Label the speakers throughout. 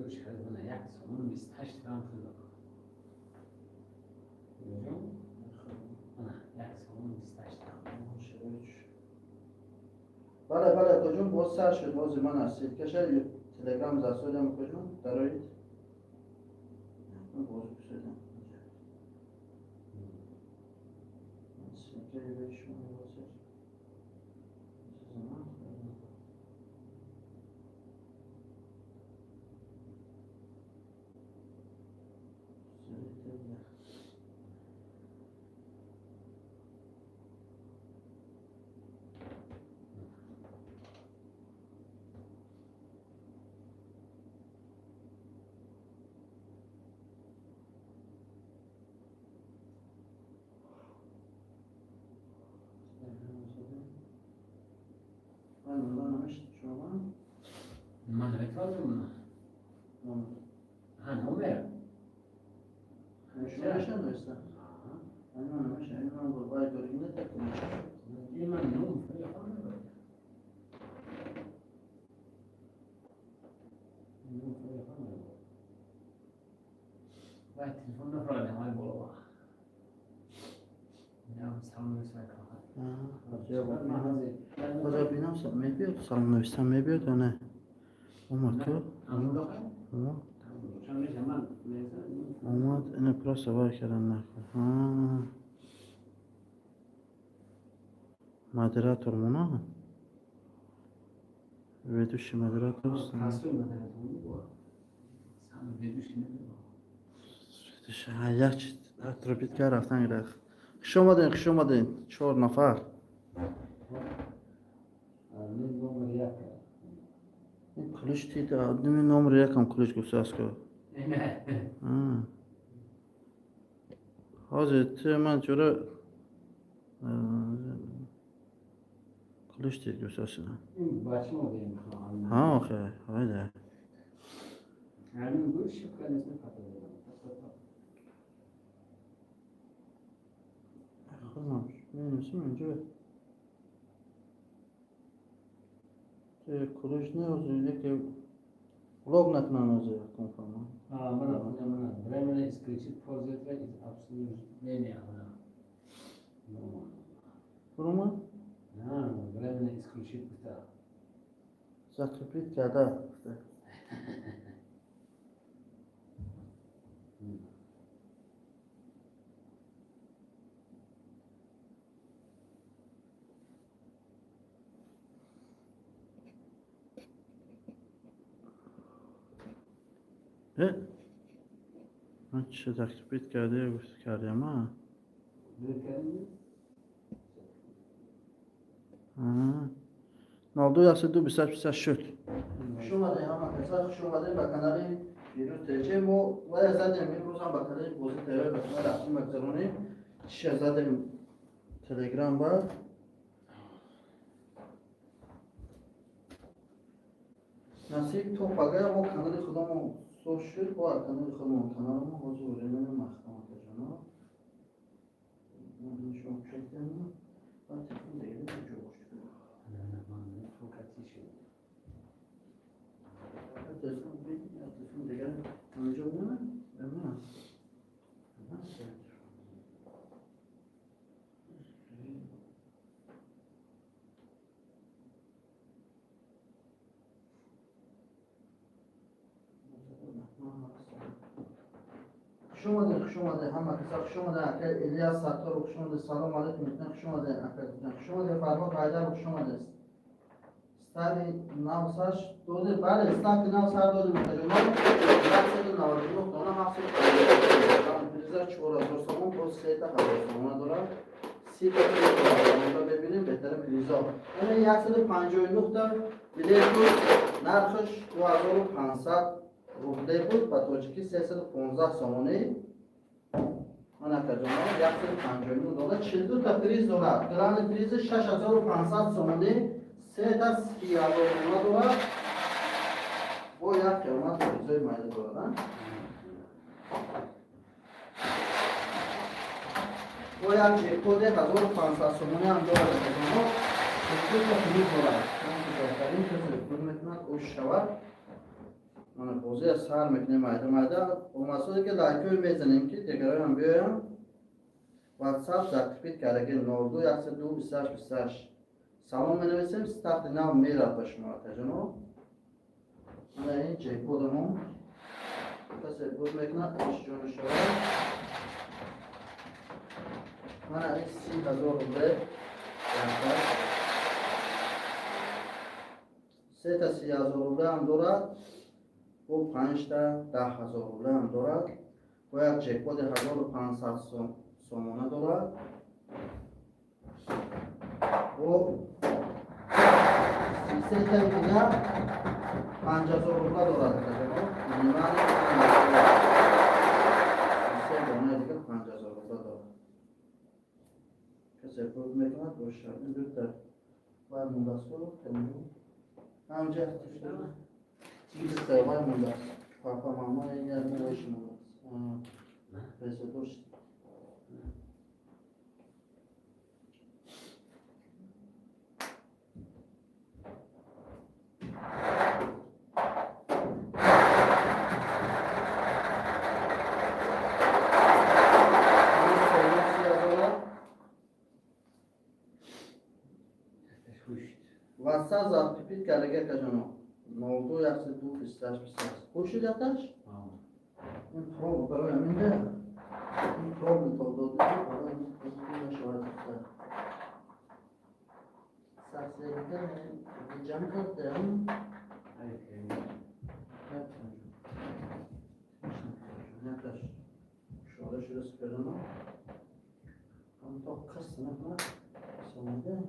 Speaker 1: دوش خدمه یک سومون 28 گرم پول دارم. نه یک سومون 28 گرم.
Speaker 2: بله بله کجون باز سر شد باز من هستید کشه تلگرام زاسودم کجون دارید من باز بسیدم سیکری به شما بازید زمان
Speaker 1: من نمی‌فهمم. نمره.
Speaker 2: شما نشون داشتم. من نمیشه. من باید دورینه تکنیم.
Speaker 1: این من نم فریقان نبود. نم فریقان نبود. باید تلفن نفراد همه بالا. نم سلام نمی‌کنم.
Speaker 2: کجا بینم میبید سلام نوشتم میبید یا نه اومد تو؟ اومد اینه پرا سوار کردن نکن مدراتور مونا ویدوشی مدراتور ویدوشی یک اتروبیت که رفتن گرفت خوش اومدین 4 نفر این کلش تیده آدمی نمره یکم کلش گفته که حاضر تو من چرا کلش تیده گفته هستم
Speaker 1: این بچه ما دیم خواهم
Speaker 2: ها آخه هایده
Speaker 1: همین بود شکر نیست نفته
Speaker 2: خودم می‌نویسیم اینجا که کلش نیازه که بلاگ نکنن از کنفرما
Speaker 1: من برای اسکریچیت پوزیت is absolute نمی‌آمد
Speaker 2: برو
Speaker 1: نه برای اسکریچیت بوده
Speaker 2: زاکریپیت کرده من چه زاکریپیت کرده گفت کردیم ها نالدو دست دو 28 شد خوش اومده همه کسا خوش اومده به کانال ویروس ترچه ما باید زدیم امروز هم به کانال بازی تیوی به کانال رفتیم مگذرونیم چیش زدیم تلگرام با نصیب تو پاگه ما کانال خودمون سوش شد با کانال خودمون کانال ما حضور رنین مختمات جناب من شما شکلیم با تلفون دیگه جو تلفون دیگر اونجا بودم نه خوش اومده همه کسا خوش اومده اکل الیاس ستار خوش اومده سلام علیکم خوش اومده اکل خوش اومده فرهاد حیدر خوش اومده استاری نوساش دوده بله استاک نوسار دوده متجمع 199 دونه محصول فریزر 4000 سوم با 3 تا هزار دلار 30 تا رو ببینیم بهتره فریزر این 159 تا بلیت نرخش 2500 روبله بود با تاجیکی 315 سومانی من ترجمه 159 دلار 42 تا فریز دلار گران فریز 6500 سومانی 3 تا 3000 دلار با یک قیمت فریزر مایده دارن با یک جیکود 1500 سومانی هم دارد ترجمه 42 تا فریز دلار من بهترین کسی رو میتونم اوش شود من بازی از سر میکنیم مایده اومسوده که لایکوی میزنیم که دیگران هم بیایم واتساپ در تپید کرده 92 102 28 28 سلام منویسیم ستارت نام میرد به شما تجنو من این چک کدمون کسی بود میکنه ایش جون شده من این 30,000 روبه سه تا 30,000 روبه هم دارد و 5 تا 10,000 روبه هم دارد و یک چک کد 1500 سومانه دارد و سه تا دیگر 50,000 روبه دارد minimale سه دانه دیگر 50,000 روبه دارد کسی بود میکنه دوش این بیتر باید مندست رو تنیدیم همجا توش دارم چیزی که باید مندست پاپا ماما این گر مویش مندست پیسه دوش واسه زاد پیپیت کرده کجانو موضوع یک دو بیستش خوشی داتش این پروب برای همینه این پروب تو دو برای این پروب شاید سخته که جمع کرده هم نکش شاید شده سپرانو هم تو کس نکنه سمده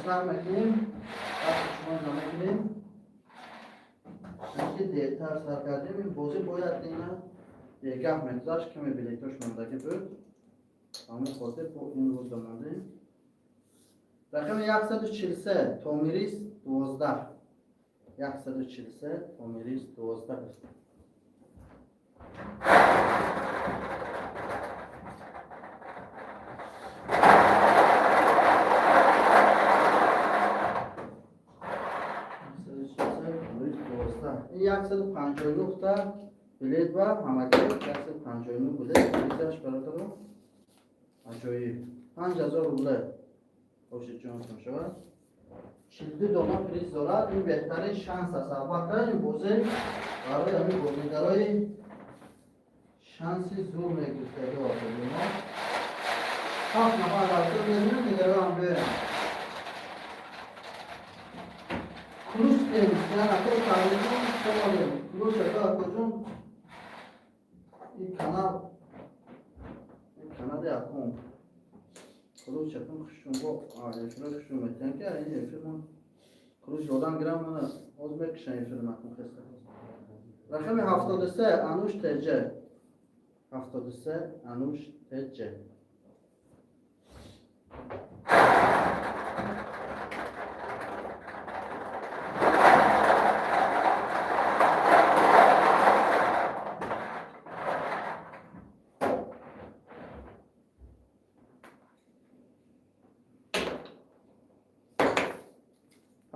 Speaker 2: سر میکنیم وقتی شما نمیکنیم اینکه دیرتر سر کردیم این بازی باید دیگه دیگه مقدارش کمی بلیتوش مندگی بود همون خاطر با این روز دماندیم رقم 143 تومیریس 12 143 تومیریس 12 این 159 تا بلیت و همگی 159 بلیت بلیتش براتون عجایی 5,000 روبله خوشت جانتون شود 42 دانه پریز دارد این بهترین شانس است البته این بازی برای همین بازیگرای شانسی زور میگیرد و ما 7 نفر رفته بزنیم دیگه هم بریم کروس داریم یعنی اکل کاریدون شما داریم کروس اکل کجون این kanal yakın kılıç yakın kuşun bu şurada kuşun metten ki yani firman kılıç yoldan giren bana Özbek kişinin firma akım kesta rakami 73 Anush TC 73 Anush TC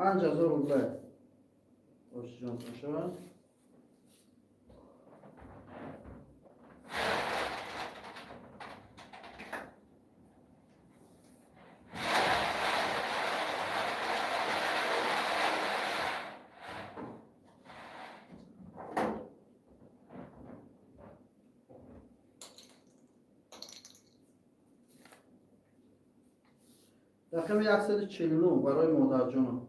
Speaker 2: Ancak zor oldu. Oksijen taşı var. رقم 149 برای مادر جان.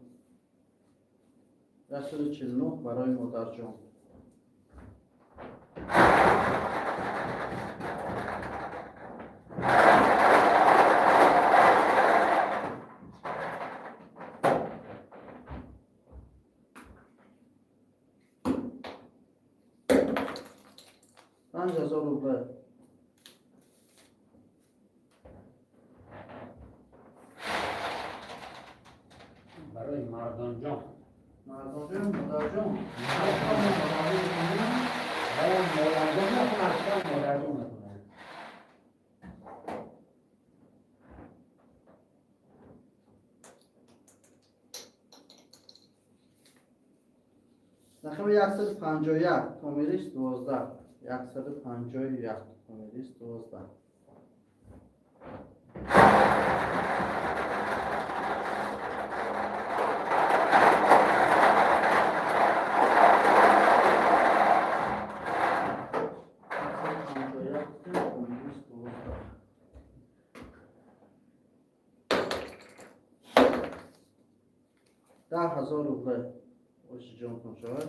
Speaker 2: 149 برای مادر جان. ₹5000.
Speaker 1: برای مردان جان.
Speaker 2: مردم جان، مادر جان.
Speaker 1: برای مردان جان نکنه، اصلا مردان نکنه.
Speaker 2: رقم 151 تومیریش 12. 151 تومیریش 12. ₹10,000 باشه جانتون شد.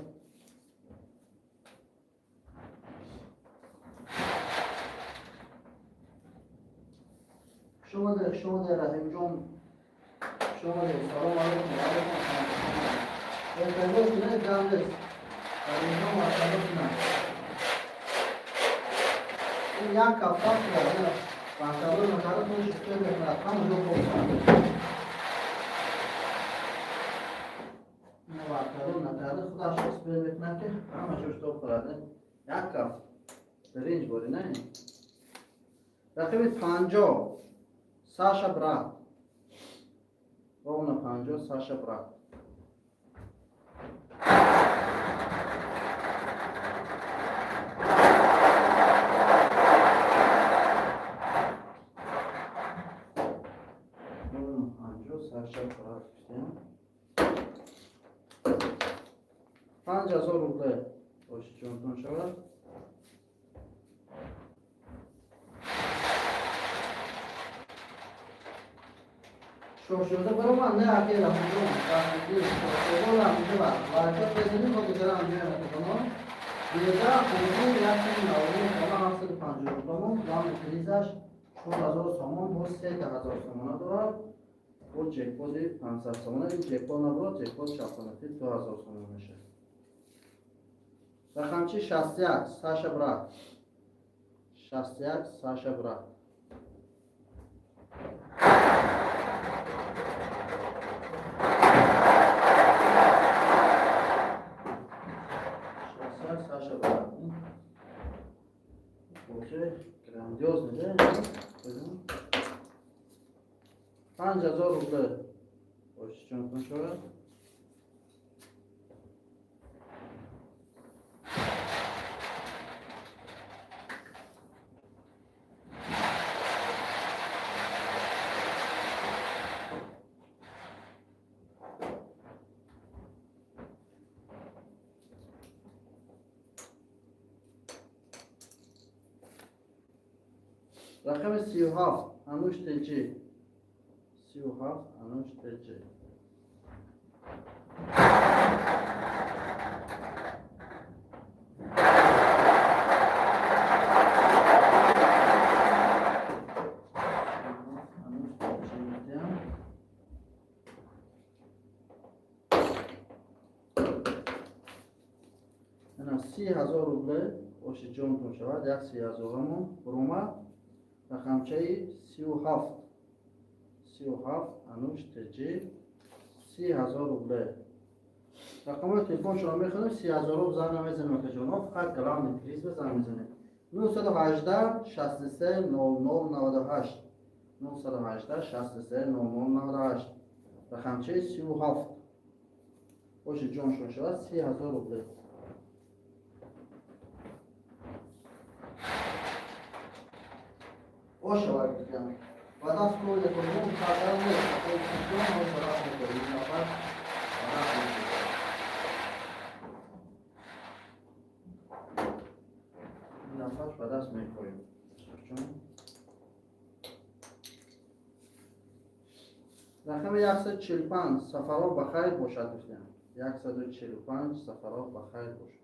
Speaker 2: شما ده رحیم جان. شما ده سلام علیکم. علیکم سلام. انتظار کنه جانست. رحیم جان مرحبا کنه. این یک کفتار کنه. پانتالون نکارد کنه شکر بکنه. هم جو کنه. پانتالون نکارد خدا شکر بکنه که همه جوش تو خورده. یک کف. برنج بوده نه. رقم 50 ساشا برات. با اون 50 ساشا برات. اون 50 ساشا برات کشتیم. ₹5000 باشه جانتون شود. شده برو من نه اکی را میگم وقتی شده را میگم وارد بزنیم و دیگر هم میگم کنم دیگر خودمون یکی نوری بالا ₹750 دام کلیزش 4000 سومون با 3000 سومون دارد و جکپوت 500 سومون این جکپوت نبود جکپوت شاپناتی 2000 سومون میشه. رقم چی 61 ساشا برات. 61 ساشا برات. Саша брат. Вообще грандиозно, да? ₹5000 باشه جانتون شد. رقم 37 انوش تجی. 37 انوش تجی. اینا ₹30,000 باشه جانتون شود. یک 30,000 همون برومه. رقمچه 37 انوش تجی ₹30,000. رقم تلفن شما میخونیم 30,000 بزنم میزنیم که جانا فقط کلام انگلیس بزنم میزنیم 918 63 0098 918 63 0098 رقمچه 37 باشه جانشون شود ₹30,000. باشه باید بگم بعد از کل کنیم خاطر نیست که کنیم و شراف میکنیم نفر این نفر بعد از میکنیم رقم 145 سفرها بخیر باشد گفتیم. 145 سفرها بخیر باشد.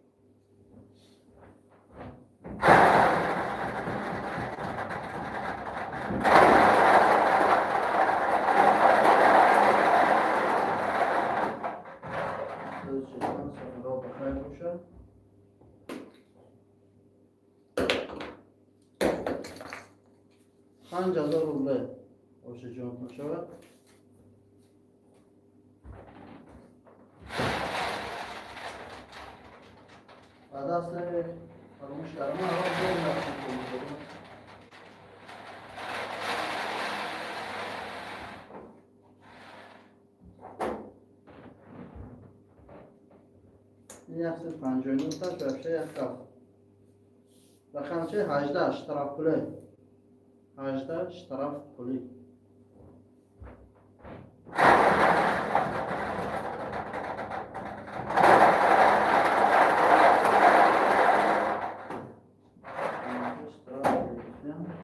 Speaker 2: سفرها بخیر باشد. 5000 روبل باشه جان شود. بعد از فراموش کردم من الان دو نقشه این 159 تا بشه یک کف. رقم چه 18 اشتراک پولی. 18 اشتراک پولی.